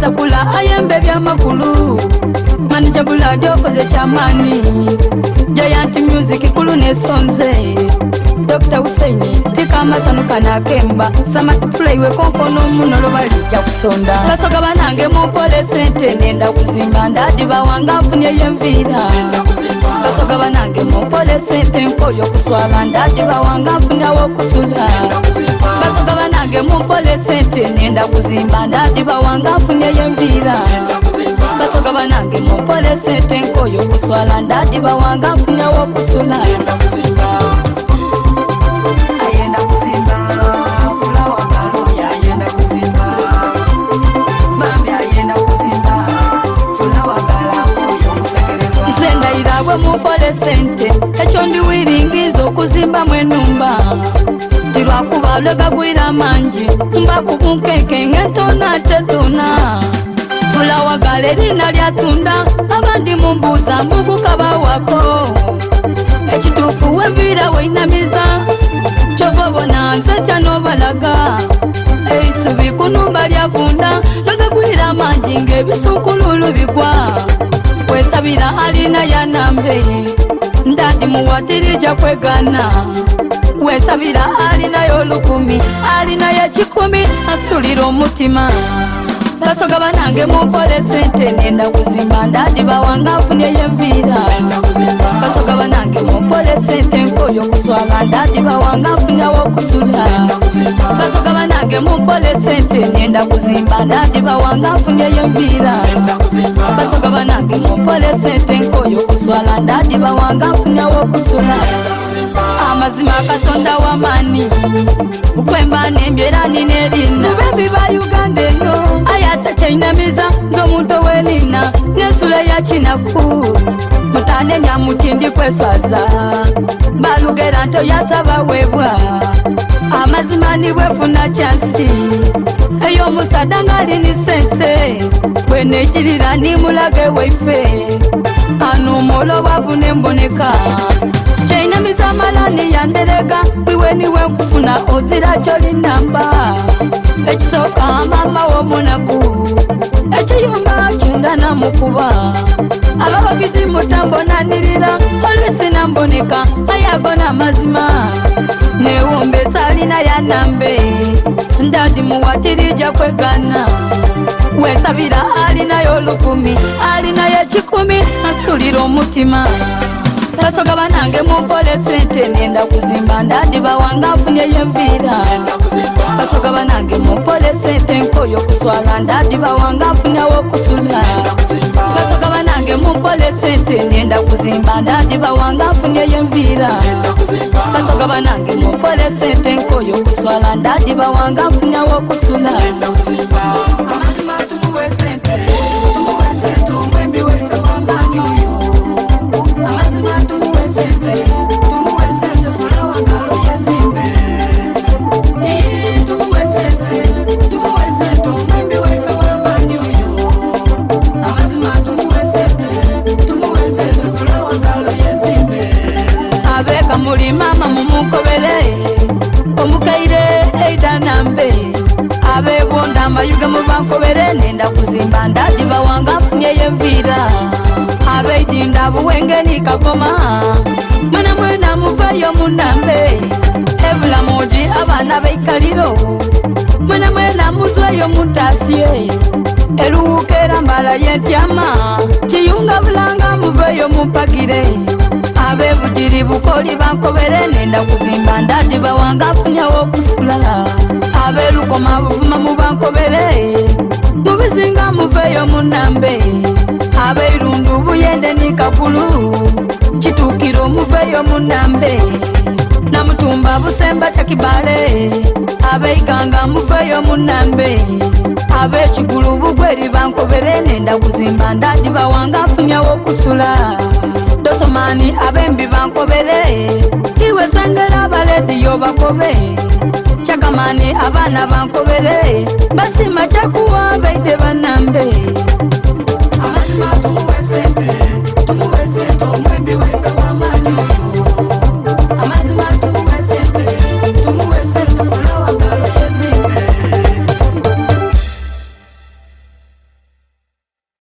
Sakula ayembe bya makulu Manager Buladi okoze chamani Giant Music kulu ne sonze Dr. Husseini tika masanuka na kemba Samati play we konkono muno lobalija kusonda Basoga banange mupole sente nenda kuzimba Ndadi bawanga mfunye yemvira Basoga banange mupole sente nkoyo kuswala Ndadi bawanga mfunye wokusula Basoga banange mupole sente nenda kuzimba Ndadi bawanga mfunye yemvira Basoga banange mupole sente nkoyo kuswala Ndadi bawanga mfunye wokusula Mupole sente echo ndiwiringiza okuzimba mwenumba Tirwakuba lwega gwira manji mba kukunkeke ngetona tetona Fulawa galerina lyatunda abandi mumbuza mbukukaba wako Ekitufu wemvira weinamiza Chovobona nsetya nobalaga Eisubi kunumba lyavunda lwega gwira manji ngebisukululu bigwa Wesabira alina ya nambe Ndadi muwatirija kwegana Wesabira alina yolukumi Alina ya chikumi asulira omutima Basoga banange mupole sente nenda kuzimba Ndadi bawanga mfunye yemvira Basoga banange mupole sente nkoyo kuswala Ndadi bawanga mfunye wokusula Basoga banange mupole sente nenda kuzimba Ndadi bawanga mfunye yemvira Basoga banange mupole sente nkoyo kuswala Ndadi bawanga mfunye wokusula Amazima katonda wamani Ukwemba nembyera ninerina Bebi ba Uganda no Ayata chainamiza zomuntu welina Nesula ya chinaku Mutane nyamutindi kweswaza Balugera nto yasaba webwa Amazima ni wefuna chansi Eyo musadanga ni sente Wenechirira ni mulage weife Anu molo wavune mboneka Chainamiza malani yanderega Wiwe niwe nkufuna ozira choli namba Echisoka mama wo munaku Echiyumba chindana mukuba Ababagizi mutambo nanirira Olwisi namboneka ayagona mazima Neumbe salina ya nambe Ndadi muwatirija kwegana Wesabira alina yolukumi Alina ya chikumi asulira omutima Basoga banange mupole sente nenda kuzimba Ndadi bawanga mfunye yemvira Basoga banange mupole sente nkoyo kuswala Ndadi bawanga mfunye wokusula Basoga banange mupole sente nenda kuzimba Ndadi bawanga mfunye yemvira Basoga banange mupole sente nkoyo kuswala Ndadi bawanga mfunye wokusula Amazima tumuwe sente Tumuwe sente umwembi wefe wamani uyu Amazima tumuwe sente fulawa ngalo yezimbe Tumuwe sente umwembi wefe wamani uyu Amazima tumuwe sente fulawa ngalo yezimbe Abeka muli mama mumukobele Omukaire eida nambe Abebonda amayuga mubankobele Nenda kuzimba Ndadi bawanga mfunye yemvira Abeidinda buwenge ni kagoma Mwena muvayo munambe Ebula moji abana beikaliro Mwena muzwayo mutasye Eluukera mbala yentyama Chiyunga bulanga muvayo mupagire Abebujiri bukoli bankobere Nenda kuzimba Ndadi bawanga mfunye wokusula Abelukoma buvuma mubankobere Mubizinga muvayo munambe Abeirundu buyende ni kakulu Chitukiro muveyo munambe Namutumba busemba chakibale Abeiganga muveyo munambe Abechigulu bugweri bankobere Nenda kuzimba Ndadi bawanga mfunye wokusula Dosomani abembi bankobere Tiwe sangera baledi yo bakobe Chakamani abana bankobere Basima chakuwa beide banambe